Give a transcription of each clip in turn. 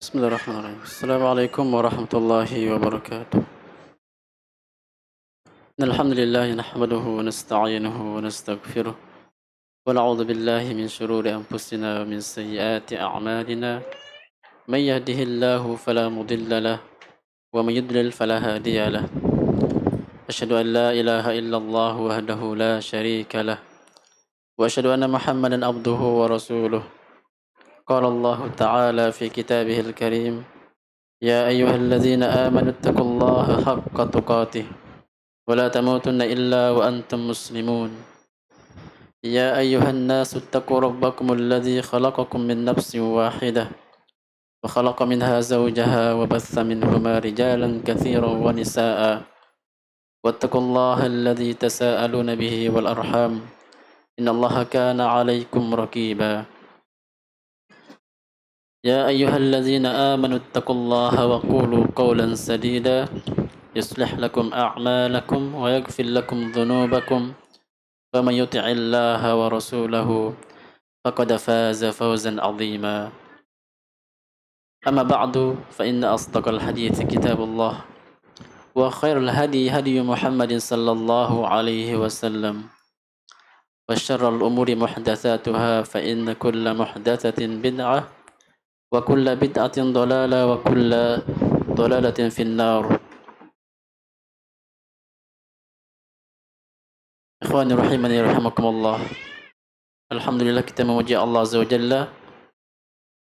Bismillahirrahmanirrahim. Assalamualaikum warahmatullahi wabarakatuh. Alhamdulillah nahmaduhu wa nasta'inuhu wa nastaghfiruh wa na'udzu billahi min shururi anfusina wa min sayyiati a'malina. May yahdihillahu fala mudilla lahu wa may yudlil fala hadiya lahu. Asyhadu an la ilaha illallah wahdahu la syarika lahu wa asyhadu anna Muhammadan abduhu wa rasuluh. Qala Allah ta'ala fi kitabihil karim: يا أيها الذين آمنوا اتقوا الله حق تقاته ولا تموتن إلا وأنتم مسلمون. يا أيها الناس اتقوا ربكم الذي خلقكم من نفس واحدة وخلق منها زوجها وبث منهما رجالا كثيرا ونساء واتقوا الله الذي تساءلون به والأرحام إن الله كان عليكم رقيبا. يا أيها الذين آمنوا اتقوا الله وقولوا قولا سديدا يصلح لكم أعمالكم ويغفر لكم ذنوبكم ومن يطع الله ورسوله فقد فاز فوزا عظيما. أما بعد فإن أصدق الحديث كتاب الله وخير الهدي هدي محمد صلى الله عليه وسلم وشر الأمور محدثاتها فإن كل محدثة بدعة وكل بدعة ضلالة وكل ضلالة في النار. Ikhwani rahimani rahimakumullah. Alhamdulillah kita memuji Allah Azza wa Jalla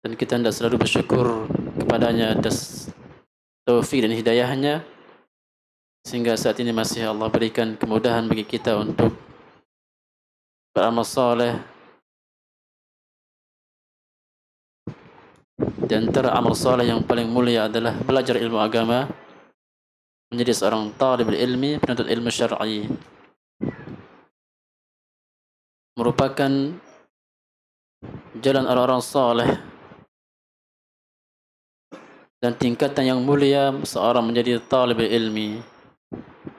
dan kita hendak selalu bersyukur kepadanya atas taufik dan hidayahnya sehingga saat ini masih Allah berikan kemudahan bagi kita untuk beramal saleh. Di antara amal saleh yang paling mulia adalah belajar ilmu agama, menjadi seorang talibul ilmi, penuntut ilmu syar'i. Merupakan jalan orang-orang saleh dan tingkatan yang mulia seorang menjadi talibul ilmi,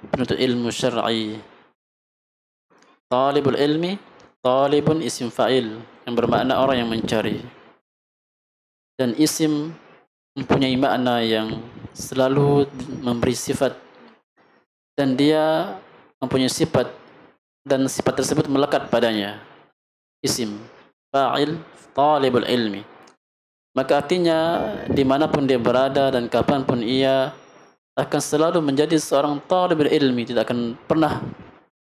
penuntut ilmu syar'i. Talibul ilmi, talibun isim fa'il yang bermakna orang yang mencari. Dan isim mempunyai makna yang selalu memberi sifat, dan dia mempunyai sifat dan sifat tersebut melekat padanya. Isim fa'il talibul ilmi, maka artinya dimanapun dia berada dan kapanpun ia akan selalu menjadi seorang talibul ilmi, tidak akan pernah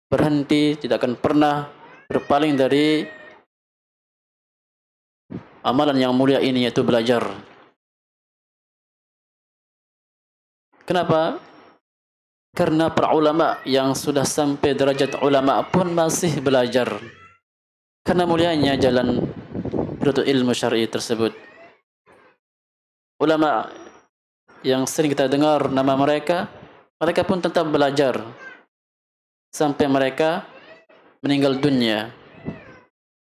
berhenti, tidak akan pernah berpaling dari amalan yang mulia ini, yaitu belajar. Kenapa? Karena para ulama yang sudah sampai derajat ulama pun masih belajar. Karena mulianya jalan menuntut ilmu syar'i tersebut. Ulama yang sering kita dengar nama mereka, mereka pun tetap belajar sampai mereka meninggal dunia.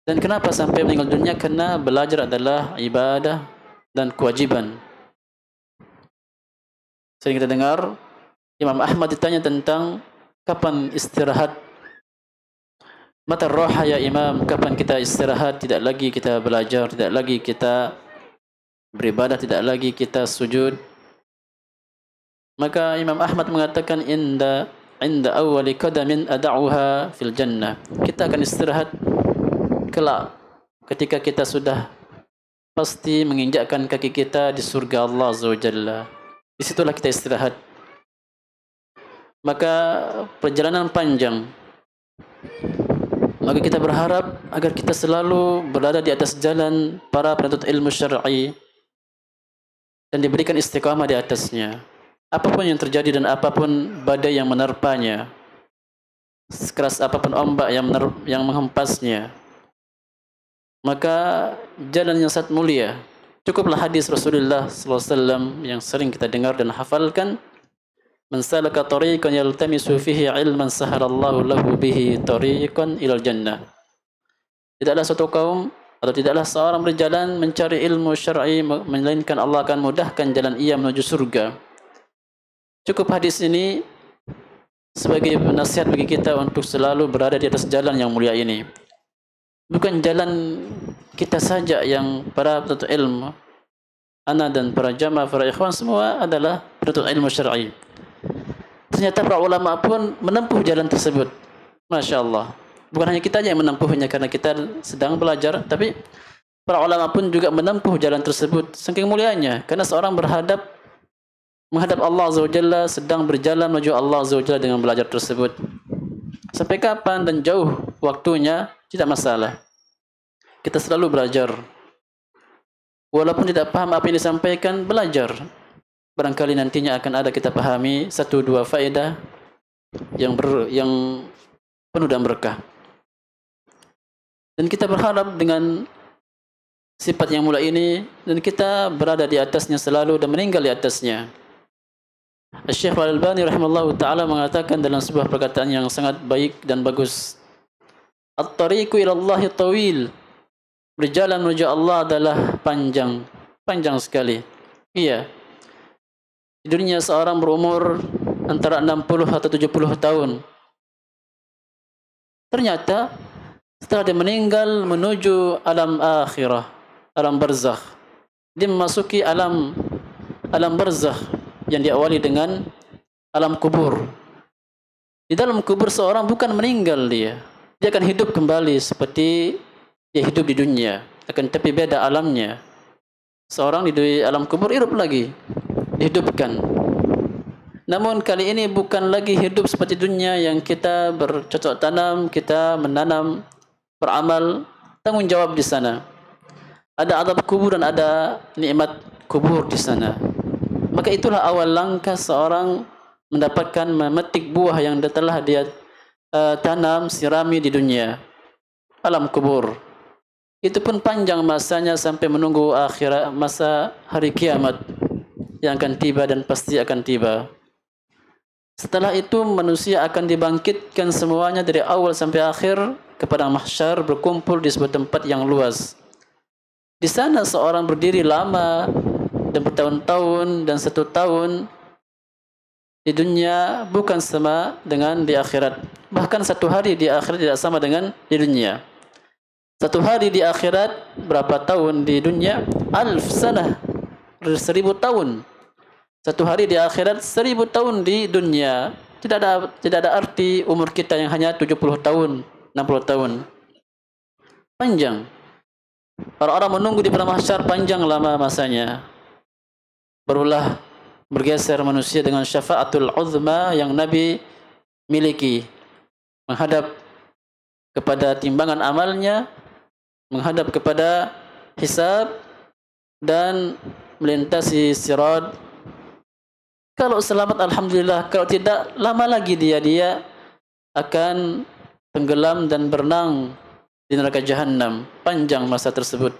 Dan kenapa sampai meninggal dunia? Karena belajar adalah ibadah dan kewajiban. Sering kita dengar Imam Ahmad ditanya tentang kapan istirahat. Mata roha ya Imam, kapan kita istirahat? Tidak lagi kita belajar, tidak lagi kita beribadah, tidak lagi kita sujud. Maka Imam Ahmad mengatakan inda awwali qadamin ad'uha fil jannah. Kita akan istirahat kelak ketika kita sudah pasti menginjakkan kaki kita di surga Allah Azza wa Jalla. Disitulah kita istirahat. Maka perjalanan panjang. Maka kita berharap agar kita selalu berada di atas jalan para penuntut ilmu syar'i dan diberikan istiqamah di atasnya. Apapun yang terjadi dan apapun badai yang menerpanya, sekeras apapun ombak yang menghempasnya, maka jalan yang sangat mulia. Cukuplah hadis Rasulullah SAW yang sering kita dengar dan hafalkan. Man salaka tariqan yaltamisu fihi ilman sahalallahu lahu bihi tariqan ilal jannah. Tidaklah suatu kaum atau tidaklah seorang berjalan mencari ilmu syar'i melainkan Allah akan mudahkan jalan ia menuju surga. Cukup hadis ini sebagai nasihat bagi kita untuk selalu berada di atas jalan yang mulia ini. Bukan jalan kita saja yang para penuntut ilmu, ana dan para jamaah, para ikhwan semua adalah penuntut ilmu syar'i. Ternyata para ulama pun menempuh jalan tersebut. Masya Allah. Bukan hanya kita yang menempuhnya karena kita sedang belajar, tapi para ulama pun juga menempuh jalan tersebut. Saking mulianya, karena seorang menghadap Allah Azza wa Jalla, sedang berjalan menuju Allah Azza wa Jalla dengan belajar tersebut. Sampai kapan dan jauh waktunya, tidak masalah. Kita selalu belajar. Walaupun tidak paham apa yang disampaikan, belajar. Barangkali nantinya akan ada kita pahami 1-2 faedah yang penuh dan berkah. Dan kita berharap dengan sifat yang mulia ini, dan kita berada di atasnya selalu dan meninggal di atasnya. Syekh Al-Albani rahimahullah ta'ala mengatakan dalam sebuah perkataan yang sangat baik dan bagus, At-tariqu ilallahi tawil, berjalan menuju Allah adalah panjang sekali. Iya, di dunia seorang berumur antara 60 atau 70 tahun. Ternyata setelah dia meninggal menuju alam akhirah, alam barzakh, dia memasuki alam barzakh yang diawali dengan alam kubur. Di dalam kubur seorang bukan meninggal, dia akan hidup kembali seperti dia hidup di dunia, akan tapi beda alamnya. Seorang di alam kubur hidup lagi, dihidupkan. Namun kali ini bukan lagi hidup seperti dunia yang kita bercocok tanam, kita menanam, beramal, tanggung jawab di sana. Ada azab kubur dan ada nikmat kubur di sana. Maka itulah awal langkah seorang mendapatkan memetik buah yang telah dia tanam, sirami di dunia, alam kubur. Itu pun panjang masanya sampai menunggu akhirat, masa hari kiamat yang akan tiba dan pasti akan tiba. Setelah itu manusia akan dibangkitkan semuanya dari awal sampai akhir ke padang mahsyar, berkumpul di sebuah tempat yang luas. Di sana seorang berdiri lama dan bertahun-tahun dan 1 tahun di dunia bukan sama dengan di akhirat. Bahkan 1 hari di akhirat tidak sama dengan di dunia. 1 hari di akhirat berapa tahun di dunia? 1000 sanah, 1000 tahun. 1 hari di akhirat 1000 tahun di dunia. Tidak ada arti umur kita yang hanya 70 tahun, 60 tahun. Panjang. Orang-orang menunggu di padang mahsyar panjang lama masanya. Barulah bergeser manusia dengan syafaatul uzma yang Nabi miliki, menghadap kepada timbangan amalnya, menghadap kepada hisab dan melintasi sirat. Kalau selamat alhamdulillah, kalau tidak lama lagi dia akan tenggelam dan berenang di neraka jahanam. Panjang masa tersebut.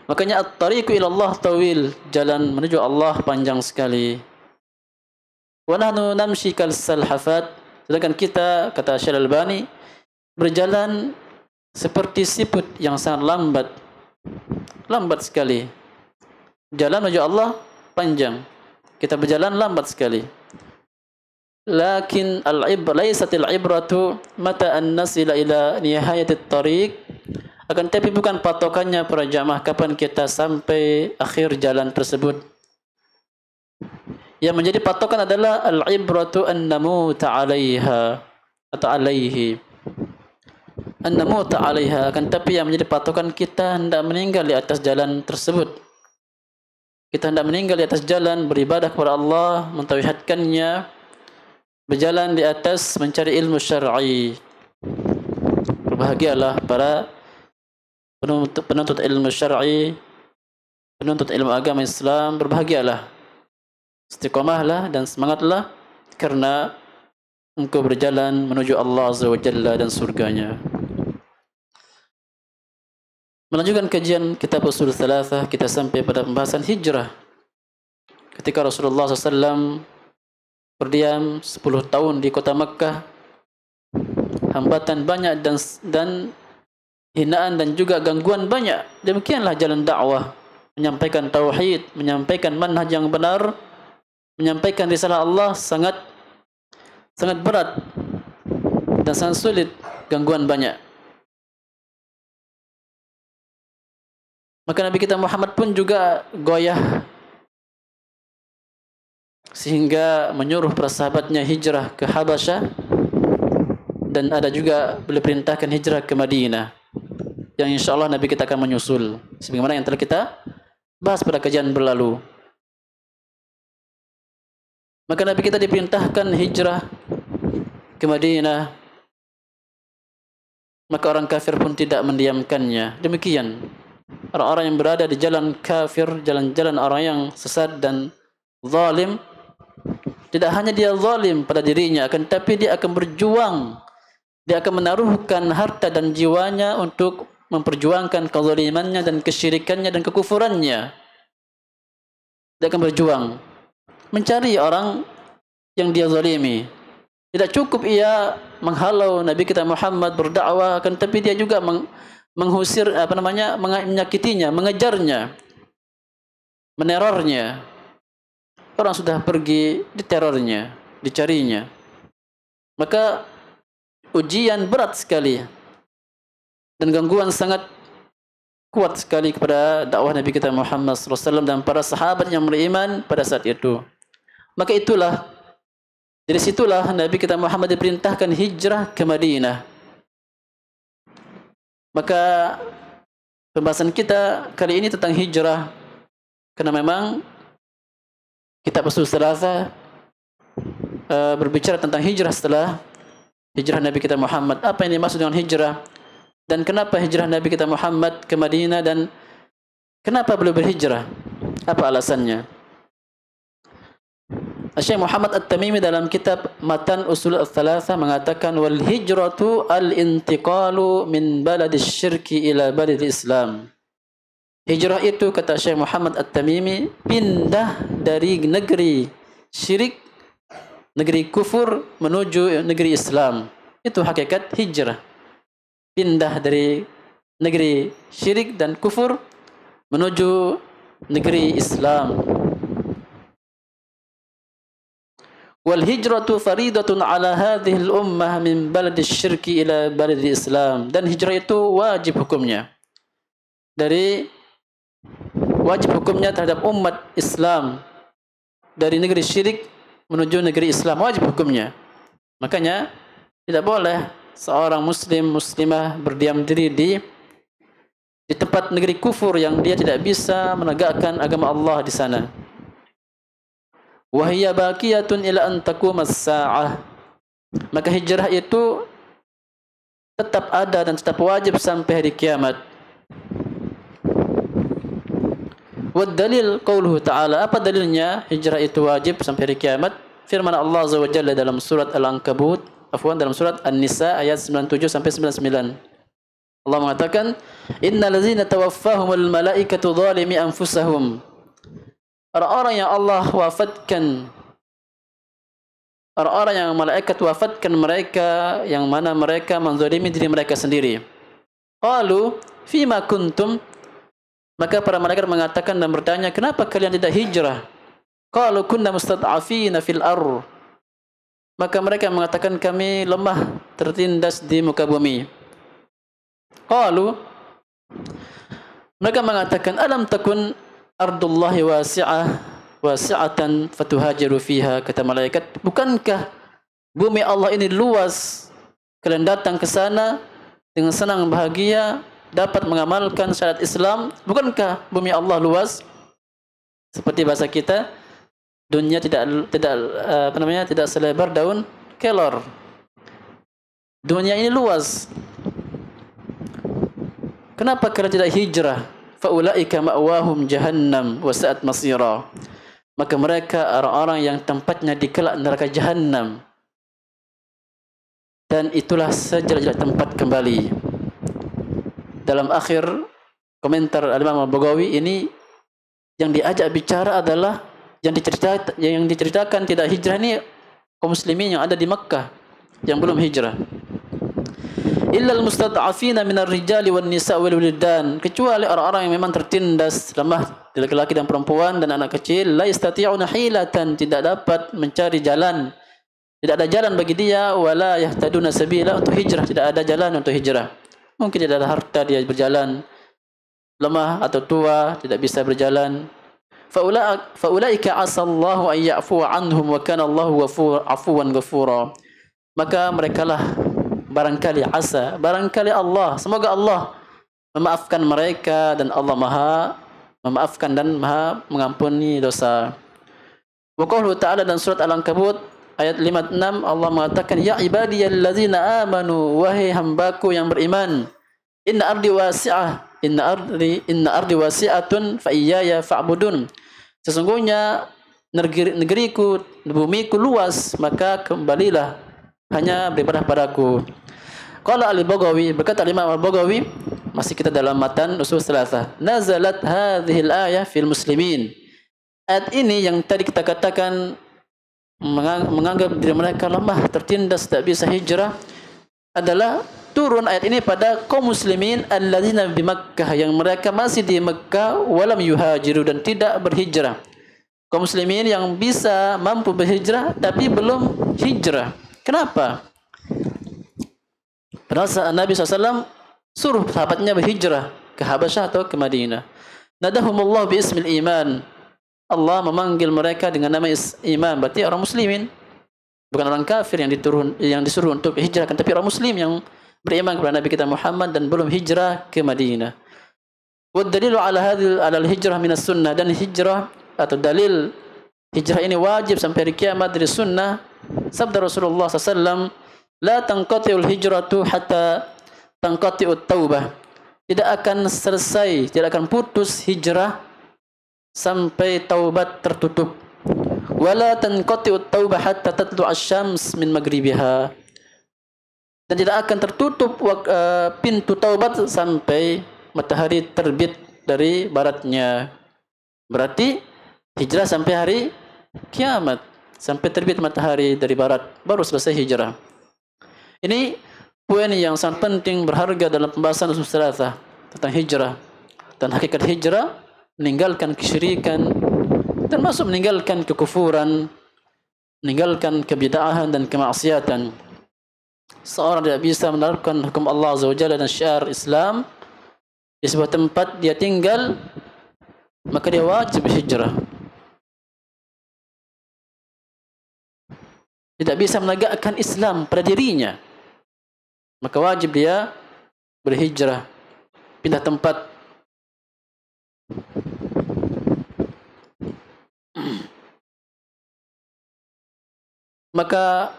Makanya at-tariqu ilallah tawil, jalan menuju Allah panjang sekali. Wa nahnu namshi kal salhafat, sedangkan kita, kata Syekh Al-Albani, berjalan seperti siput yang sangat lambat sekali. Jalan menuju Allah panjang, kita berjalan lambat sekali. Lakin laysatil ibratu mata an nasila ila nihayatit tariq, akan tapi bukan patokannya para jamaah kapan kita sampai akhir jalan tersebut. Yang menjadi patokan adalah al-ibratu an namuta 'alaiha atau 'alaihi. An namuta 'alaiha, akan tapi yang menjadi patokan kita hendak meninggal di atas jalan tersebut. Kita hendak meninggal di atas jalan beribadah kepada Allah, mentauhidkannya, berjalan di atas mencari ilmu syar'i. Berbahagialah para penuntut ilmu syar'i, penuntut ilmu agama Islam, berbahagialah, istiqomahlah dan semangatlah, karena engkau berjalan menuju Allah Azza wa Jalla dan surganya. Melanjutkan kajian kitab Ushul Tsalatsah, kita sampai pada pembahasan hijrah. Ketika Rasulullah SAW berdiam 10 tahun di kota Makkah, hambatan banyak dan hinaan dan juga gangguan banyak. Demikianlah jalan dakwah, menyampaikan tauhid, menyampaikan manhaj yang benar, menyampaikan risalah Allah sangat berat dan sangat sulit, gangguan banyak. Maka Nabi kita Muhammad pun juga goyah sehingga menyuruh para sahabatnya hijrah ke Habasyah, dan ada juga beliau perintahkan hijrah ke Madinah, yang insyaallah Nabi kita akan menyusul sebagaimana yang telah kita bahas pada kajian berlalu. Maka Nabi kita diperintahkan hijrah ke Madinah, maka orang kafir pun tidak mendiamkannya. Demikian orang-orang yang berada di jalan kafir, jalan-jalan orang yang sesat dan zalim, tidak hanya dia zalim pada dirinya, akan tapi dia akan berjuang, dia akan menaruhkan harta dan jiwanya untuk memperjuangkan kezalimannya dan kesyirikannya dan kekufurannya. Dia akan berjuang mencari orang yang dia zalimi. Tidak cukup ia menghalau Nabi kita Muhammad berdakwah, akan tapi dia juga mengusir, menyakitinya, mengejarnya, menerornya. Orang sudah pergi, diterornya, dicarinya. Maka ujian berat sekali dan gangguan sangat kuat sekali kepada dakwah Nabi kita Muhammad SAW dan para sahabat yang beriman pada saat itu. Maka itulah, dari situlah Nabi kita Muhammad diperintahkan hijrah ke Madinah. Maka pembahasan kita kali ini tentang hijrah, karena memang kitab Ushul Tsalatsa berbicara tentang hijrah setelah hijrah Nabi kita Muhammad. Apa yang dimaksud dengan hijrah, dan kenapa hijrah Nabi kita Muhammad ke Madinah, dan kenapa beliau berhijrah, apa alasannya? Syekh Muhammad At-Tamimi dalam kitab Matan Ushul Tsalatsa mengatakan, wal hijratu al-intiqalu min baladis syirki ila baladis Islam. Hijrah itu, kata Syekh Muhammad At-Tamimi, pindah dari negeri syirik, negeri kufur menuju negeri Islam. Itu hakikat hijrah. Pindah dari negeri syirik dan kufur menuju negeri Islam. Wal hijratu faridatun ala hadhihi al-ummah min baladi syirki ila baladi Islam. Dan hijrah itu wajib hukumnya. Wajib hukumnya terhadap umat Islam dari negeri syirik menuju negeri Islam, wajib hukumnya. Makanya tidak boleh seorang muslim muslimah berdiam diri di tempat negeri kufur yang dia tidak bisa menegakkan agama Allah di sana. Wa hiya baqiyatun ila an taqumas saah. Maka hijrah itu tetap ada dan tetap wajib sampai hari kiamat. Wa dalil qauluhu ta'ala. Apa dalilnya hijrah itu wajib sampai hari kiamat? Firman Allah Azza wa Jalla dalam surat Al-Ankabut, dalam surat An-Nisa ayat 97 sampai 99. Allah mengatakan, innal ladzina tawaffahumul malaikatu zalimi anfusahum. Orang-orang yang Allah wafatkan, orang-orang yang malaikat wafatkan mereka, yang mana mereka menzalimi diri mereka sendiri. Qalu fima kuntum. Maka para malaikat mengatakan dan bertanya, kenapa kalian tidak hijrah? Qalu kunna mustad'afina fil ardh. Maka mereka mengatakan, kami lemah, tertindas di muka bumi. Qalu, mereka mengatakan, alam takun ardullahi wasi'atan fatuhajiru fiha. Kata malaikat, bukankah bumi Allah ini luas, kalian datang ke sana dengan senang bahagia dapat mengamalkan syariat Islam? Bukankah bumi Allah luas? Seperti bahasa kita, dunia tidak selebar daun kelor. Dunia ini luas. Kenapa kalian tidak hijrah? Faulaika ma'wahum jahannam wa sa'at masira. Maka mereka orang-orang yang tempatnya di kelak neraka jahannam, dan itulah sejelek-jelek tempat kembali. Dalam akhir komentar Al-Imam Al-Baghawi ini, yang diajak bicara adalah yang diceritakan tidak hijrah ini kaum muslimin yang ada di Makkah yang belum hijrah. Illal mustad'afina minar rijali wan nisa' wal wildan. Kecuali orang-orang yang memang tertindas, lemah, laki-laki dan perempuan dan anak kecil, la yastati'una hilatan, tidak dapat mencari jalan, tidak ada jalan bagi dia, wala yahtaduna sabila, untuk hijrah, tidak ada jalan untuk hijrah. Mungkin tidak ada harta dia berjalan, lemah atau tua, tidak bisa berjalan. Faulaika asallahu an ya'fu anhum wa kana Allahu afuwan ghafura. Maka merekalah barangkali barangkali Allah, semoga Allah memaafkan mereka, dan Allah Maha memaafkan dan Maha mengampuni dosa. Wa qauluhu ta'ala, dan surat Al-Ankabut ayat 56, Allah mengatakan, ya ibadiyallazina amanu, wahai hambaku yang beriman, inna ardi wasi'ah, inna ardi wasi'atun fa iyaya fa'budun. Sesungguhnya negeriku, bumiku luas, maka kembalilah hanya beribadah padaku. Qala Al-Baghawi, berkata Imam Al-Baghawi, masih kita dalam matan usul salasah, nazalat hadhil ayah fil muslimin. Ayat ini yang tadi kita katakan menganggap diri mereka lemah, tertindas, tak bisa hijrah, adalah turun ayat ini pada kaum muslimin alladzina bi Makkah, yang mereka masih di Makkah, walam yuhajiru, dan tidak berhijrah. Kaum muslimin yang bisa mampu berhijrah tapi belum hijrah. Kenapa? Padahal Nabi SAW suruh sahabatnya berhijrah ke Habasyah atau ke Madinah. Nadahumullah bi ismil iman. Allah memanggil mereka dengan nama iman, berarti orang muslimin, bukan orang kafir yang disuruh untuk hijrah, tapi orang muslim yang beriman kepada Nabi kita Muhammad dan belum hijrah ke Madinah. Wa dalilu ala al-hijrah minas sunnah, dan hijrah atau dalil hijrah ini wajib sampai hari kiamat dari sunnah. Sabda Rasulullah SAW, la tanqati'ul hijratu hatta tanqati'ut taubah. Tidak akan selesai, tidak akan putus hijrah sampai taubat tertutup. Wala tanqati'ut taubah hatta tatlu'a asy-syams min maghribiha. Dan tidak akan tertutup pintu taubat sampai matahari terbit dari baratnya. Berarti hijrah sampai hari kiamat, sampai terbit matahari dari barat, baru selesai hijrah. Ini poin yang sangat penting, berharga dalam pembahasan usul salasah tentang hijrah. Dan hakikat hijrah, meninggalkan kesyirikan, termasuk meninggalkan kekufuran, meninggalkan kebid'ahan dan kemaksiatan. Seorang tidak bisa menerapkan hukum Allah Azza wa Jalla dan syiar Islam di sebuah tempat dia tinggal, maka dia wajib hijrah. Tidak bisa menegakkan Islam pada dirinya, maka wajib dia berhijrah, pindah tempat. Maka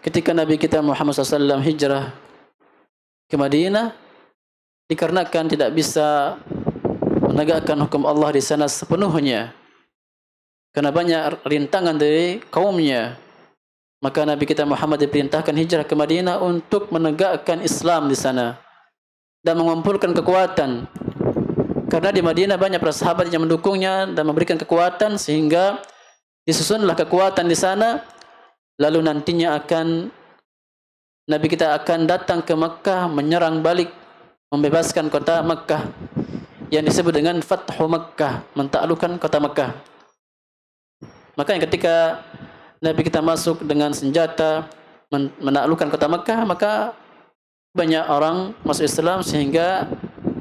ketika Nabi kita Muhammad SAW hijrah ke Madinah, dikarenakan tidak bisa menegakkan hukum Allah di sana sepenuhnya, karena banyak rintangan dari kaumnya, maka Nabi kita Muhammad diperintahkan hijrah ke Madinah untuk menegakkan Islam di sana dan mengumpulkan kekuatan. Karena di Madinah banyak para sahabat yang mendukungnya dan memberikan kekuatan, sehingga disusunlah kekuatan di sana. Lalu nantinya Nabi kita akan datang ke Makkah, menyerang balik, membebaskan kota Makkah, yang disebut dengan Fathu Makkah, mentaklukkan kota Makkah. Makanya ketika Nabi kita masuk dengan senjata menaklukkan kota Makkah, maka banyak orang masuk Islam, sehingga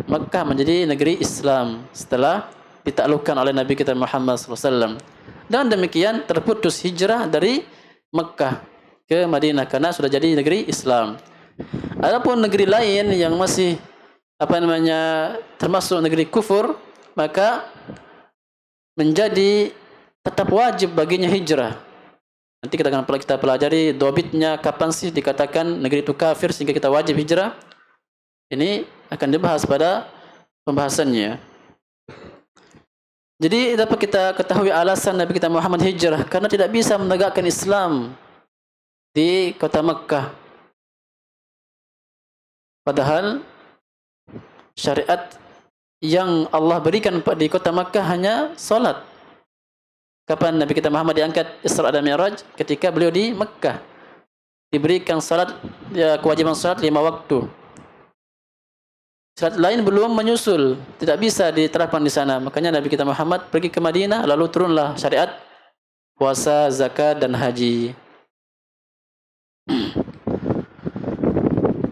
Makkah menjadi negeri Islam setelah ditaklukkan oleh Nabi kita Muhammad SAW. Dan demikian terputus hijrah dari Makkah ke Madinah karena sudah jadi negeri Islam. Adapun negeri lain yang masih termasuk negeri kufur, maka menjadi tetap wajib baginya hijrah. Nanti kita akan pelajari dobitnya, kapan sih dikatakan negeri itu kafir sehingga kita wajib hijrah. Ini akan dibahas pada pembahasannya. Jadi dapat kita ketahui alasan Nabi kita Muhammad hijrah, karena tidak bisa menegakkan Islam di kota Makkah. Padahal syariat yang Allah berikan di kota Makkah hanya salat. Kapan Nabi kita Muhammad diangkat Isra dan Mi'raj? Ketika beliau di Makkah. Diberikan salat, kewajiban salat 5 waktu. Salat lain belum menyusul, tidak bisa diterapkan di sana. Makanya Nabi kita Muhammad pergi ke Madinah, lalu turunlah syariat puasa, zakat, dan haji.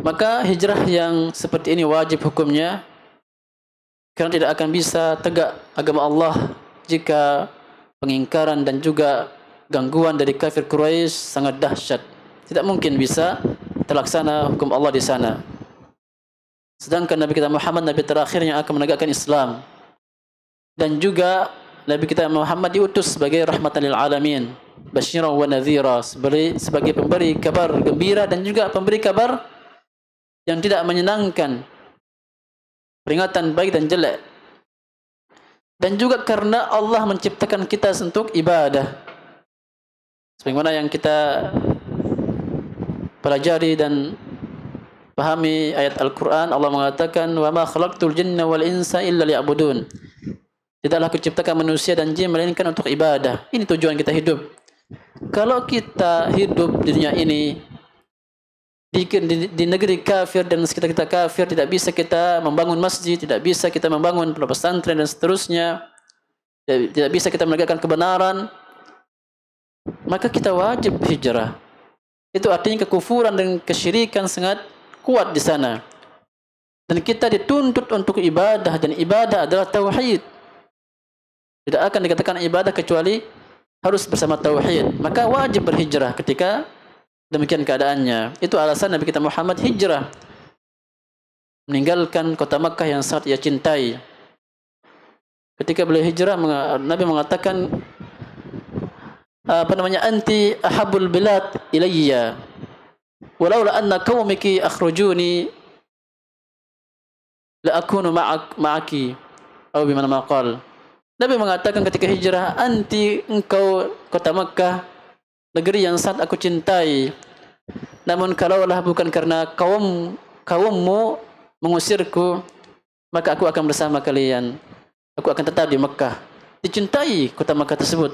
Maka hijrah yang seperti ini wajib hukumnya, Karena tidak akan bisa tegak agama Allah jika pengingkaran dan juga gangguan dari kafir Quraisy sangat dahsyat. Tidak mungkin bisa terlaksana hukum Allah di sana. Sedangkan Nabi kita Muhammad, Nabi terakhir yang akan menegakkan Islam. Dan juga Nabi kita Muhammad diutus sebagai rahmatan lil alamin, basyiran wa nadhira, sebagai pemberi kabar gembira dan juga pemberi kabar yang tidak menyenangkan, peringatan baik dan jelek. Dan juga karena Allah menciptakan kita untuk ibadah. Sebagaimana yang kita pelajari dan pahami ayat Al-Quran, Allah mengatakan, wa ma khalaqtul jinna wal insa illa liya'budun. Tidaklah aku ciptakan manusia dan jin melainkan untuk ibadah. Ini tujuan kita hidup. Kalau kita hidup di dunia ini di negeri kafir dan sekitar kita kafir, tidak bisa kita membangun masjid, tidak bisa kita membangun pesantren dan seterusnya, tidak bisa kita menegakkan kebenaran, maka kita wajib hijrah. Itu artinya kekufuran dan kesyirikan sangat kuat di sana. Dan kita dituntut untuk ibadah, dan ibadah adalah tauhid. Tidak akan dikatakan ibadah kecuali harus bersama tauhid. Maka wajib berhijrah ketika demikian keadaannya. Itu alasan Nabi kita Muhammad hijrah, meninggalkan kota Makkah yang sangat ia cintai. Ketika beliau hijrah, Nabi mengatakan, anti ahabul bilad ilayya walaula anna qaumiki akhrujuni la akunu ma'aki atau bimana maqal. Nabi mengatakan ketika hijrah, anti engkau kota Makkah, negeri yang sangat aku cintai. Namun kalaulah bukan karena kaummu mengusirku, maka aku akan bersama kalian. Aku akan tetap di Makkah. Dicintai kota Makkah tersebut.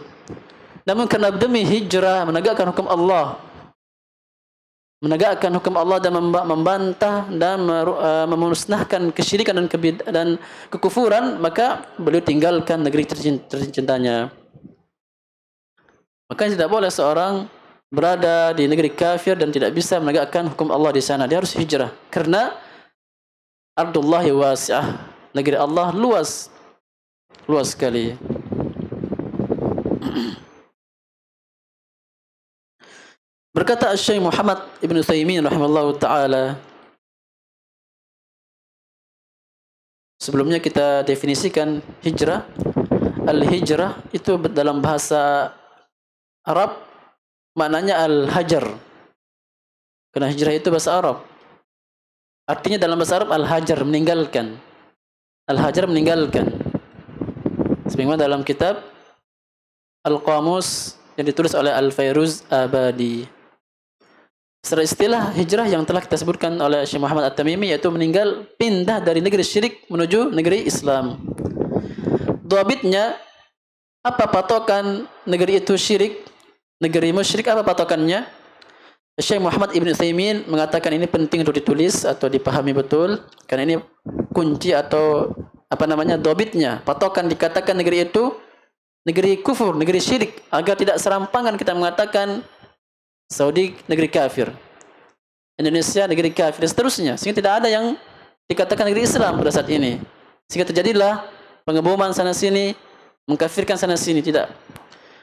Namun karena demi hijrah menegakkan hukum Allah, dan membantah dan memusnahkan kesyirikan dan kekufuran, maka beliau tinggalkan negeri tercintanya. Maka tidak boleh seorang berada di negeri kafir dan tidak bisa menegakkan hukum Allah di sana. Dia harus hijrah karena ardullahi wasi'ah, negeri Allah luas sekali. Berkata Syekh Muhammad Ibn Utsaimin rahimahullah ta'ala, sebelumnya kita definisikan hijrah. Al-hijrah itu dalam bahasa Arab maknanya al-hajar. Karena hijrah itu bahasa Arab. Artinya dalam bahasa Arab al-hajar, meninggalkan. Al-hajar, meninggalkan. Sebagaimana dalam kitab Al-Qamus yang ditulis oleh Al-Fairuz Abadi. Secara istilah hijrah yang telah kita sebutkan oleh Syekh Muhammad At-Tamimi, yaitu pindah dari negeri syirik menuju negeri Islam. Dhabitnya, apa patokan negeri itu syirik, negeri musyrik, apa patokannya? Syekh Muhammad Ibn Utsaimin mengatakan ini penting untuk ditulis atau dipahami betul, karena ini kunci atau dhabitnya, patokan dikatakan negeri itu negeri kufur, negeri syirik, agar tidak serampangan kita mengatakan Saudi negeri kafir, Indonesia negeri kafir, dan seterusnya, sehingga tidak ada yang dikatakan negeri Islam pada saat ini, sehingga terjadilah pengeboman sana sini, mengkafirkan sana sini. Tidak,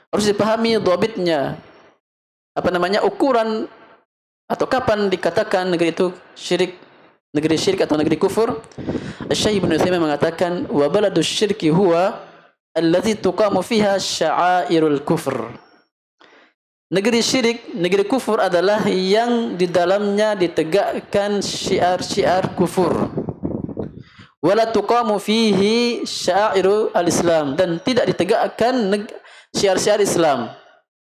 harus dipahami dhabitnya, ukuran atau kapan dikatakan negeri itu syirik, negeri syirik atau negeri kufur. Syekh Ibnu Utsaimin mengatakan, wa baladu syirki huwa allazi tuqamu fiha sya'airul kufur. Negeri syirik, negeri kufur adalah yang di dalamnya ditegakkan syiar-syiar kufur. Wala tuqamu fihi sya'airu al-Islam, dan tidak ditegakkan syiar-syiar Islam.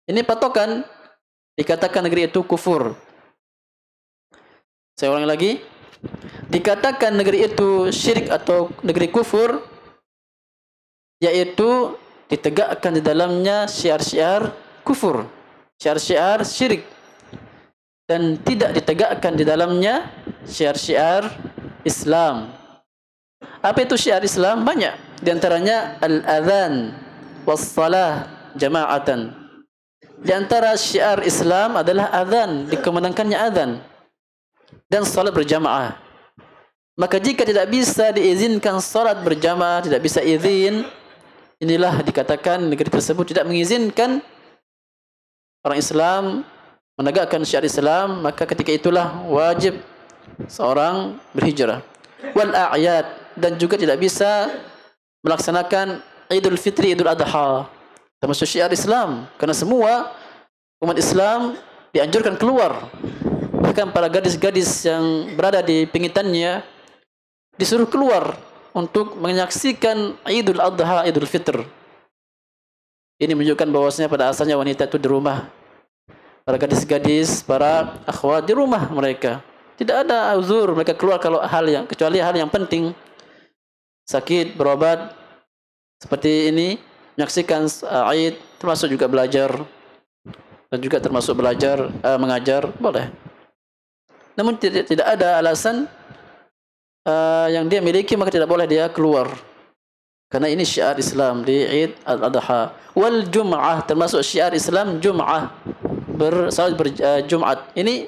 Ini patokan dikatakan negeri itu kufur. Saya ulangi lagi. Dikatakan negeri itu syirik atau negeri kufur, yaitu ditegakkan di dalamnya syiar-syiar kufur, syiar-syiar syirik, dan tidak ditegakkan di dalamnya syiar-syiar Islam. Apa itu syiar Islam? Banyak. Di antaranya al-adhan was-salah jama'atan. Di antara syiar Islam adalah adhan, dikumandangkannya adhan, dan salat berjamaah. Maka jika tidak bisa diizinkan salat berjamaah, tidak bisa izin, inilah dikatakan negeri tersebut tidak mengizinkan orang Islam menegakkan syiar Islam, maka ketika itulah wajib seorang berhijrah. Wal a'yad, dan juga tidak bisa melaksanakan Idul Fitri, Idul Adha, termasuk syiar Islam, karena semua umat Islam dianjurkan keluar. Bahkan para gadis-gadis yang berada di pingitannya disuruh keluar untuk menyaksikan Idul Adha, Idul Fitr. Ini menunjukkan bahwasanya pada asalnya wanita itu di rumah. Para gadis-gadis, para akhwat di rumah mereka. Tidak ada uzur mereka keluar kalau kecuali hal yang penting. Sakit, berobat, seperti ini, menyaksikan Aid, termasuk juga belajar, dan juga termasuk belajar, mengajar, boleh. Namun tidak ada alasan yang dia miliki, maka tidak boleh dia keluar. Karena ini syiar Islam di Id al-Adha. Wal Jum'ah, termasuk syiar Islam Jum'ah, bersalat Jumat. Ini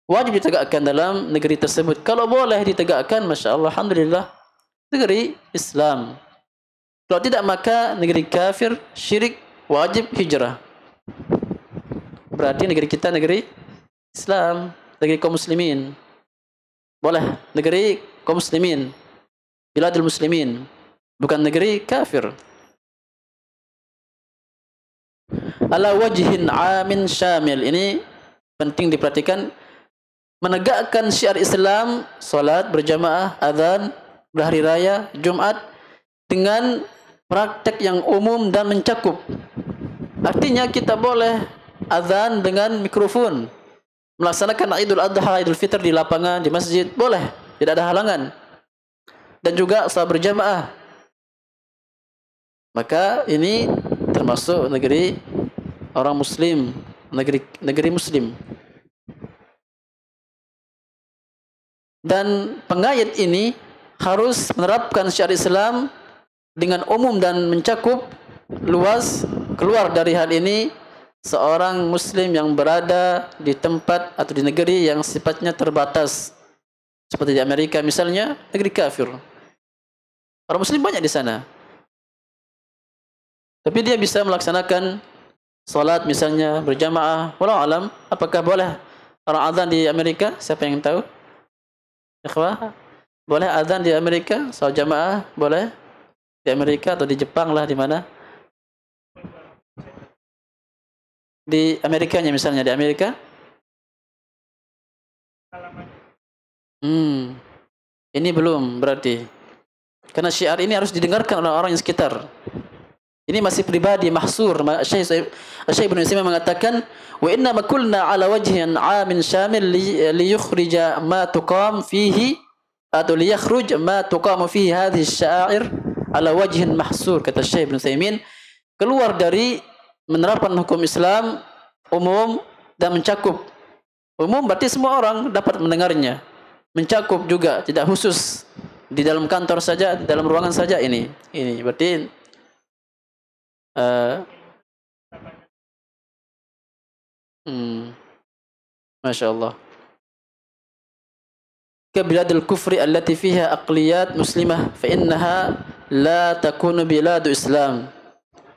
wajib ditegakkan dalam negeri tersebut. Kalau boleh ditegakkan, Masya Allah, alhamdulillah, negeri Islam. Kalau tidak, maka negeri kafir, syirik, wajib hijrah. Berarti negeri kita negeri Islam, negeri kaum muslimin. Boleh, negeri kaum muslimin, biladul muslimin, bukan negeri kafir. Ala wajhin amin syamil, ini penting diperhatikan. Menegakkan syiar Islam, salat berjamaah, azan, berhari raya, Jumat, dengan praktek yang umum dan mencakup. Artinya kita boleh azan dengan mikrofon, melaksanakan Idul Adha, Idul Fitr di lapangan, di masjid, boleh, tidak ada halangan. Dan juga salat berjamaah. Maka ini termasuk negeri orang muslim, negeri muslim. Dan pengayat ini harus menerapkan syiar Islam dengan umum dan mencakup luas. Keluar dari hal ini seorang muslim yang berada di tempat atau di negeri yang sifatnya terbatas, seperti di Amerika misalnya, negeri kafir. Orang muslim banyak di sana, tapi dia bisa melaksanakan salat misalnya berjamaah. Walau alam, apakah boleh orang azan di Amerika? Siapa yang tahu? Ikhwah, boleh azan di Amerika? Salat jamaah boleh di Amerika atau di Jepang lah, di mana? Di Amerikanya misalnya, di Amerika? Ini belum berarti. Karena syiar ini harus didengarkan oleh orang yang sekitar. Ini masih pribadi, mahsur. Syekh Ibnu Utsaimin mengatakan, wa inna ma kulna ala wajhin 'amin syamil li yukhrija ma tuqam fihi atau li yakhruj ma tuqam fihi hadhihi asy-sya'air ala wajhin mahsur. Kata Syekh Ibnu Utsaimin, keluar dari menerapkan hukum Islam umum dan mencakup. Umum berarti semua orang dapat mendengarnya. Mencakup juga, tidak khusus di dalam kantor saja, di dalam ruangan saja. Ini berarti Masya Allah. Ke biladul kufri allati fiha aqliyat muslimah fa innaha la takunu biladu Islam.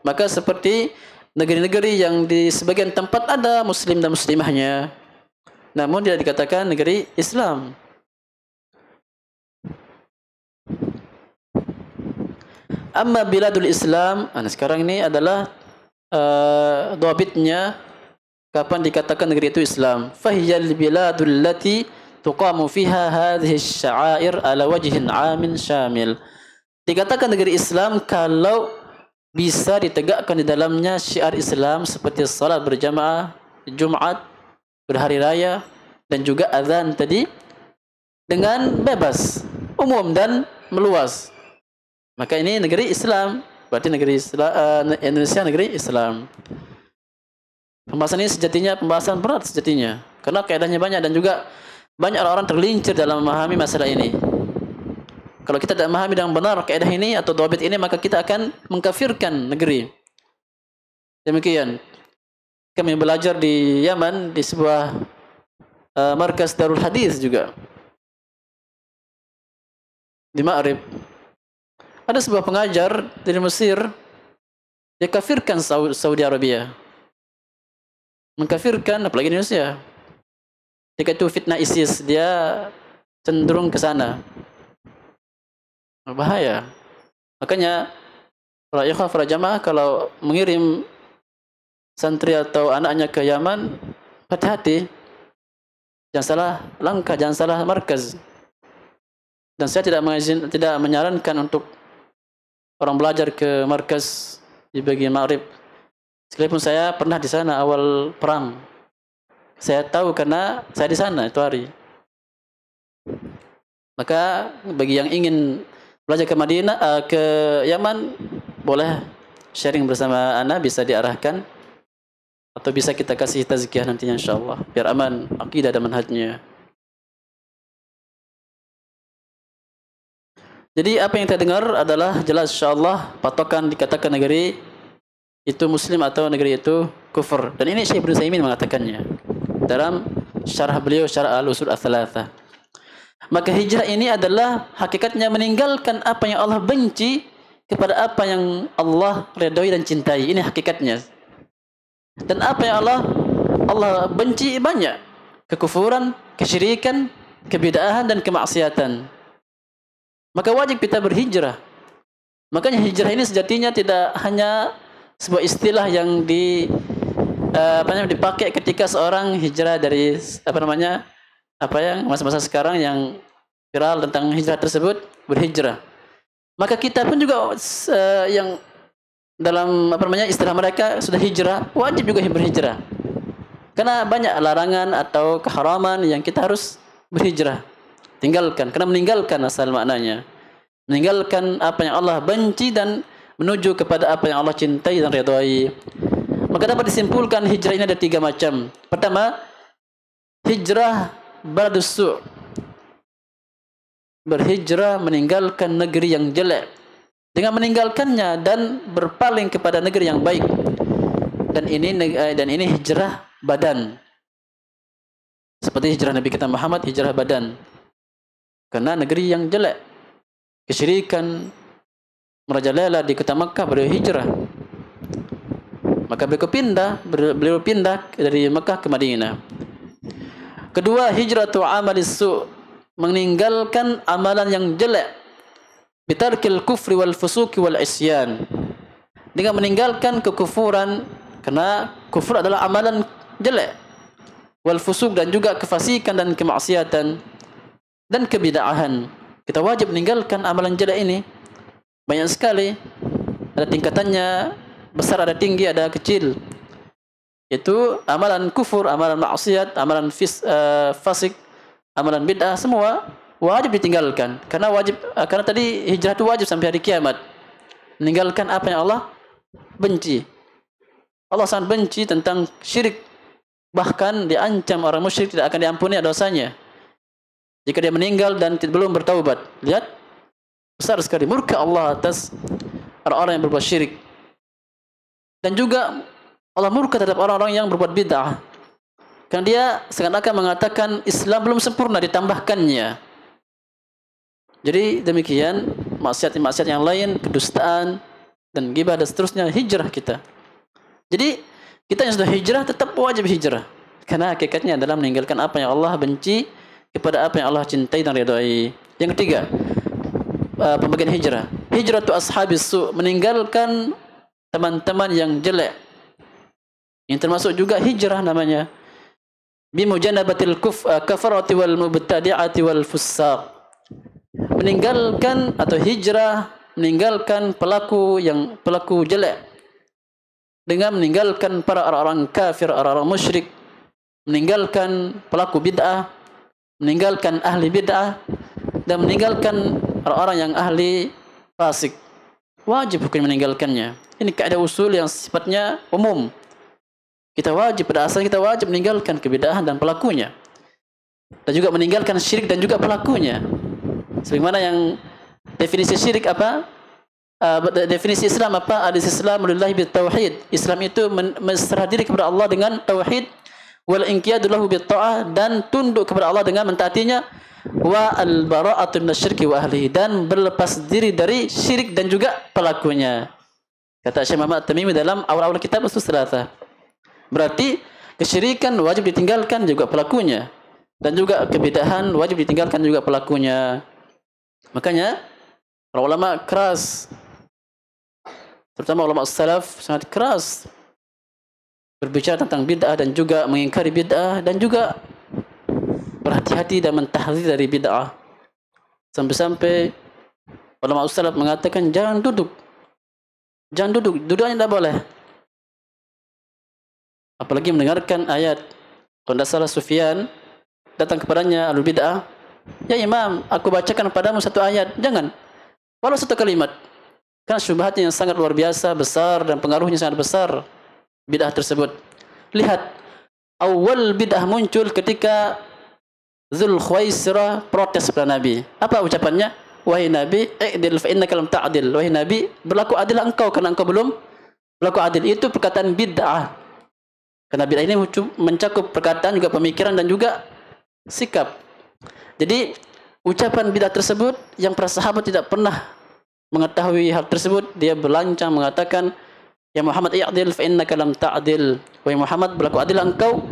Maka seperti negeri-negeri yang di sebagian tempat ada muslim dan muslimahnya, namun tidak dikatakan negeri Islam. Amma biladul Islam, sekarang ini adalah dhabitnya kapan dikatakan negeri itu Islam. Fahiyal biladul lati tuqamu fiha hadhihi asy-sya'air ala wajhin 'amin syamil. Dikatakan negeri Islam kalau bisa ditegakkan di dalamnya syiar Islam seperti salat berjamaah, Jumat, berhari raya, dan juga azan tadi dengan bebas, umum dan meluas. Maka ini negeri Islam, berarti negeri Islam, Indonesia negeri Islam. Pembahasan ini sejatinya pembahasan berat sejatinya, karena kaidahnya banyak dan juga banyak orang-orang tergelincir dalam memahami masalah ini. Kalau kita tidak memahami dengan benar kaidah ini atau dhabit ini, maka kita akan mengkafirkan negeri. Demikian. Kami belajar di Yaman di sebuah markas Darul Hadis juga. di Maghrib. Ada sebuah pengajar dari Mesir, dia kafirkan Saudi Arabia. Mengkafirkan apalagi Indonesia. Ketika itu fitnah ISIS, dia cenderung ke sana. Bahaya. Makanya para ikhwah, para jamaah kalau mengirim santri atau anaknya ke Yaman, hati-hati. Jangan salah langkah, jangan salah markaz. Dan saya tidak menyarankan untuk orang belajar ke markaz di bagian Maghrib. Sekalipun saya pernah di sana awal perang. Saya tahu karena saya di sana itu hari. Maka bagi yang ingin belajar ke Madinah, ke Yaman, boleh sharing bersama ana, bisa diarahkan atau bisa kita kasih tazkiyah nantinya insyaallah biar aman akidah dan manhajnya. Jadi apa yang kita dengar adalah jelas insyaallah patokan dikatakan negeri itu muslim atau negeri itu kufur. Dan ini Syekh Ibnu Utsaimin mengatakannya dalam syarah beliau Syarah Al-Usul Ats-Tsalatsah. Maka hijrah ini adalah hakikatnya meninggalkan apa yang Allah benci kepada apa yang Allah redai dan cintai. Ini hakikatnya. Dan apa yang Allah benci banyak. Kekufuran, kesyirikan, kebid'ahan dan kemaksiatan. Maka wajib kita berhijrah. Makanya hijrah ini sejatinya tidak hanya sebuah istilah yang dipakai ketika seorang hijrah dari masa-masa sekarang yang viral tentang hijrah tersebut, berhijrah. Maka kita pun juga yang dalam istilah mereka sudah hijrah, wajib juga berhijrah. Karena banyak larangan atau keharaman yang kita harus berhijrah, tinggalkan. Karena meninggalkan asal maknanya, meninggalkan apa yang Allah benci dan menuju kepada apa yang Allah cintai dan ridhai. Maka dapat disimpulkan hijrah ini ada 3 macam. Pertama, hijrah baladus su', berhijrah meninggalkan negeri yang jelek dengan meninggalkannya dan berpaling kepada negeri yang baik. Dan ini hijrah badan. Seperti hijrah Nabi kita Muhammad, hijrah badan. Karena negeri yang jelek, kesyirikan merajalela di kota Makkah, beliau hijrah. Maka beliau pindah dari Makkah ke Madinah. Kedua, hijratu amalis su', meninggalkan amalan yang jelek. Bitarkil kufri wal fusuki wal isyan, dengan meninggalkan kekufuran, karena kufur adalah amalan jelek, wal fusuk dan juga kefasikan dan kemaksiatan dan kebid'ahan. Kita wajib meninggalkan amalan jelek ini. Banyak sekali, ada tingkatannya, besar, ada tinggi, ada kecil. Itu amalan kufur, amalan maksiat, amalan fasik, amalan bid'ah, semua wajib ditinggalkan. Karena tadi hijrah itu wajib sampai hari kiamat. Meninggalkan apa yang Allah benci. Allah sangat benci tentang syirik. Bahkan diancam orang musyrik tidak akan diampuni dosanya jika dia meninggal dan belum bertaubat. Lihat, besar sekali murka Allah atas orang-orang yang berbuat syirik. Dan juga Allah murka terhadap orang-orang yang berbuat bid'ah. Karena dia seakan-akan mengatakan Islam belum sempurna, ditambahkannya. Jadi demikian maksiat-maksiat yang lain, kedustaan dan ghibah dan seterusnya, hijrah kita. Jadi kita yang sudah hijrah tetap wajib hijrah. Karena hakikatnya adalah meninggalkan apa yang Allah benci kepada apa yang Allah cintai dan ridhai. Yang ketiga, pembagian hijrah. Hijratu ashabis su', meninggalkan teman-teman yang jelek. Yang termasuk juga hijrah namanya. Bimujanabatil kafarati wal mubtadi'ati wal fussaq. Meninggalkan atau hijrah, meninggalkan pelaku jelek dengan meninggalkan para orang-orang kafir, orang-orang musyrik, meninggalkan pelaku bid'ah, meninggalkan ahli bid'ah, dan meninggalkan orang-orang yang ahli fasik. Wajib hukum meninggalkannya. Ini kaidah usul yang sifatnya umum. Kita wajib, pada asalnya kita wajib meninggalkan kebid'ahan dan pelakunya. Dan juga meninggalkan syirik dan juga pelakunya. Sebagaimana yang definisi syirik apa? Definisi Islam apa? Al-Islamu lillahi bitauhid. Islam itu berserah diri kepada Allah dengan tauhid, wal inqiyadu lahu bit ta'ah, dan tunduk kepada Allah dengan mentaatinya, wa al bara'atu minasyirki wa ahlihi, dan berlepas diri dari syirik dan juga pelakunya. Kata Syekh Muhammad At-Tamimi dalam awal-awal kitab Ushul Tsalatsah. Berarti kesyirikan wajib ditinggalkan juga pelakunya, dan juga kebidahan wajib ditinggalkan juga pelakunya. Makanya para ulama keras, terutama ulama salaf sangat keras berbicara tentang bid'ah dan juga mengingkari bid'ah, dan juga berhati-hati dan mentahdzir dari bid'ah. Sampai-sampai ulama salaf mengatakan jangan duduk. Jangan duduk, duduknya tidak boleh. Apalagi mendengarkan ayat. Kalau tidak salah Sufyan datang kepadanya alul bid'ah, ya Imam, aku bacakan padamu satu ayat. Jangan, walau satu kalimat. Karena syubhatnya yang sangat luar biasa, besar, dan pengaruhnya sangat besar bid'ah tersebut. Lihat, awal bid'ah muncul ketika Dzulkhuwaisirah protes kepada Nabi. Apa ucapannya? Wahai Nabi, i'dil fa innaka lam ta'dil. Wahai Nabi, berlaku adil engkau karena engkau belum berlaku adil. Itu perkataan bid'ah. Karena bid'ah ini mencakup perkataan, juga pemikiran, dan juga sikap. Jadi ucapan bid'ah tersebut yang para sahabat tidak pernah mengetahui hal tersebut, dia berlancang mengatakan, ya Muhammad i'dil fa innaka lam ta'dil. Wahai Muhammad, berlaku adil engkau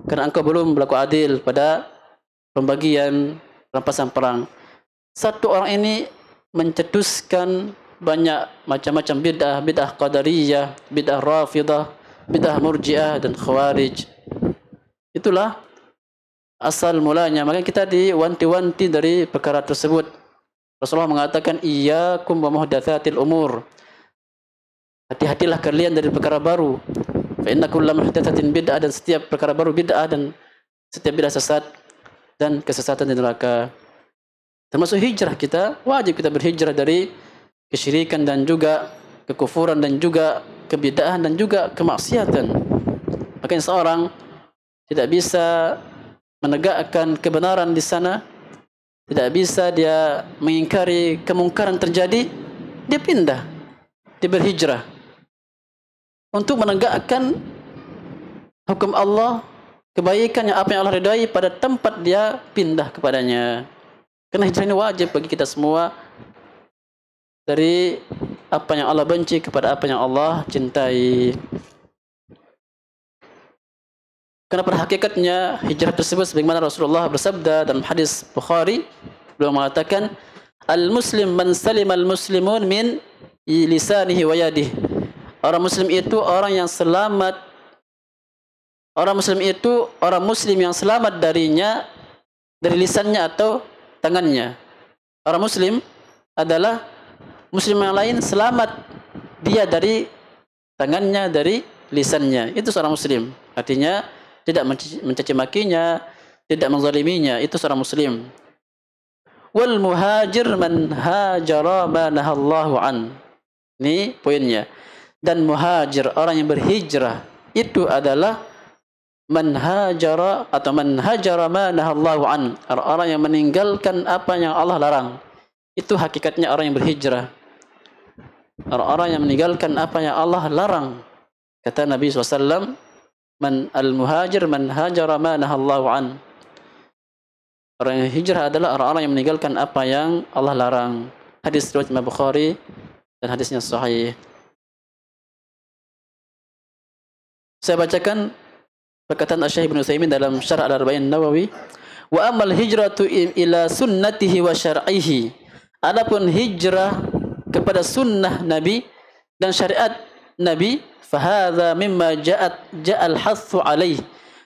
karena engkau belum berlaku adil pada pembagian rampasan perang. Satu orang ini mencetuskan banyak macam-macam bid'ah, bid'ah qadariyah, bid'ah rafidah, bid'ah murji'ah, dan khawarij. Itulah asal mulanya. Maka kita diwanti-wanti dari perkara tersebut. Rasulullah mengatakan, iyyakum wa muhdatsatil umur. Hati-hatilah kalian dari perkara baru. Fa inna kulla muhdatsatin bid'ah, dan setiap perkara baru bid'ah, dan setiap bid'ah sesat dan kesesatan di neraka. Termasuk hijrah kita, wajib kita berhijrah dari kesyirikan dan juga kekufuran dan juga kebid'ahan dan juga kemaksiatan. Makanya seorang tidak bisa menegakkan kebenaran di sana, tidak bisa dia mengingkari kemungkaran terjadi, dia pindah, dia berhijrah untuk menegakkan hukum Allah, kebaikan yang apa yang Allah ridai pada tempat dia pindah kepadanya. Karena hijrah ini wajib bagi kita semua, dari apa yang Allah benci kepada apa yang Allah cintai. Karena pada hakikatnya hijrah tersebut sebagaimana Rasulullah bersabda dalam hadis Bukhari, beliau mengatakan, al-muslim man salima al-muslimun min lisanihi wa yadihi. Orang muslim itu orang yang selamat. Orang muslim itu orang muslim yang selamat darinya, dari lisannya atau tangannya. Orang muslim adalah muslim yang lain selamat dia dari tangannya, dari lisannya. Itu seorang muslim. Artinya tidak mencaci makinya, tidak menzaliminya. Itu seorang muslim. Wal muhajir man hajara ma nahallahu an. Ini poinnya. Dan muhajir, orang yang berhijrah, itu adalah man hajara atau man hajara ma nahallahu an. Orang yang meninggalkan apa yang Allah larang. Itu hakikatnya orang yang berhijrah. Orang-orang yang meninggalkan apa yang Allah larang. Kata Nabi SAW, man al-muhajir man hajara ma nahallahu an. Orang yang hijrah adalah orang-orang yang meninggalkan apa yang Allah larang. Hadis riwayat Imam Bukhari dan hadisnya sahih. Saya bacakan perkataan Syekh Ibnu Utsaimin dalam Syarh Al-Arba'in Nawawi, wa amal hijratu ila sunnatihi wa syar'ihi. Adapun hijrah kepada sunnah Nabi dan syariat Nabi, fahadha mimma ja'al hathu alaih.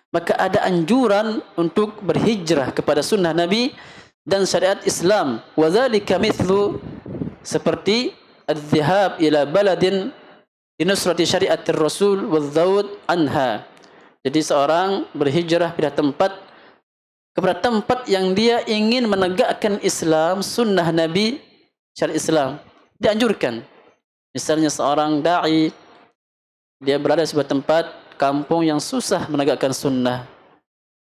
Maka ada anjuran untuk berhijrah kepada sunnah Nabi dan syariat Islam. Wa dzalika mithlu, seperti adz-dzihab ila baladin linusrati syariatir rasul wadz-zawd anha. Jadi seorang berhijrah pindah tempat kepada tempat yang dia ingin menegakkan Islam, sunnah Nabi, syariat Islam. Dianjurkan. Misalnya seorang da'i, dia berada di sebuah tempat kampung yang susah menegakkan sunnah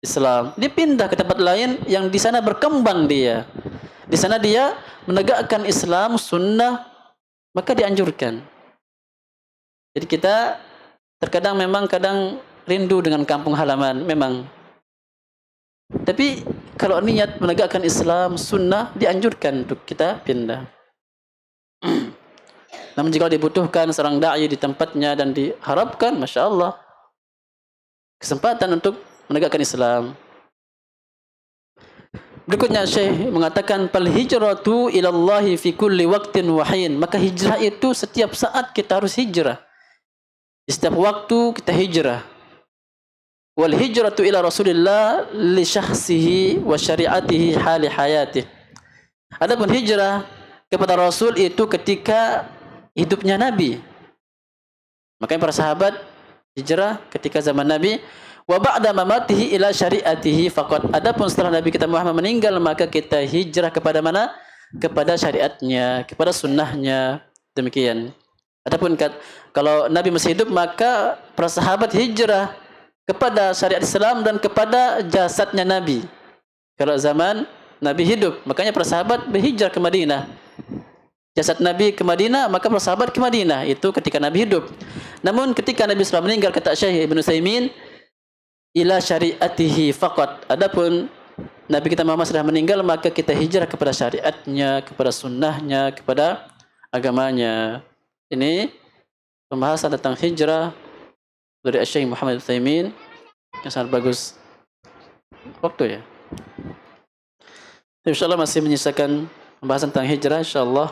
Islam. Dia pindah ke tempat lain yang di sana berkembang dia. Di sana dia menegakkan Islam, sunnah, maka dianjurkan. Jadi kita terkadang memang kadang rindu dengan kampung halaman memang. Tapi kalau niat menegakkan Islam, sunnah, dianjurkan untuk kita pindah. Namun jika dibutuhkan seorang da'i di tempatnya dan diharapkan, Masya Allah, kesempatan untuk menegakkan Islam. Berikutnya Syekh mengatakan fal hijratu ilallahi fi kulli waqtin wa hin. Maka hijrah itu setiap saat kita harus hijrah. Di setiap waktu kita hijrah. Wal hijratu ila Rasulillah li syakhsihi wa syari'atihi hali hayatih. Adapun hijrah kepada Rasul itu ketika hidupnya Nabi. Makanya para sahabat hijrah ketika zaman Nabi. Wa ba'da mamatihi ila syari'atihi faqat. Adapun setelah Nabi kita Muhammad meninggal, maka kita hijrah kepada mana? Kepada syariatnya, kepada sunnahnya. Demikian. Adapun kalau Nabi masih hidup, maka para sahabat hijrah kepada syariat Islam dan kepada jasadnya Nabi. Kalau zaman Nabi hidup, makanya para sahabat berhijrah ke Madinah. Jasad Nabi ke Madinah, maka para sahabat ke Madinah. Itu ketika Nabi hidup. Namun ketika Nabi SAW meninggal, kata Syekh Ibn Utsaimin, ila syariatihi faqat. Adapun Nabi kita Muhammad sudah meninggal, maka kita hijrah kepada syariatnya, kepada sunnahnya, kepada agamanya. Ini pembahasan tentang hijrah dari Syekh Muhammad Utsaimin yang sangat bagus. Waktu ya. Insyaallah masih menyisakan pembahasan tentang hijrah, insyaallah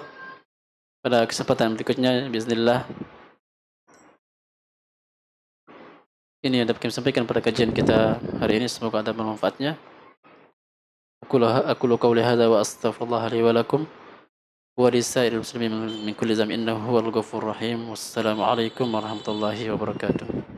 pada kesempatan berikutnya bismillah. Ini yang dapat kami sampaikan pada kajian kita hari ini, semoga ada bermanfaatnya. Aku qauli hadza wa astaghfirullah li wa lakum wa lisairil muslimin min kulli dhanbin innahu huwal ghafurur rahim. Wassalamu alaikum warahmatullahi wabarakatuh.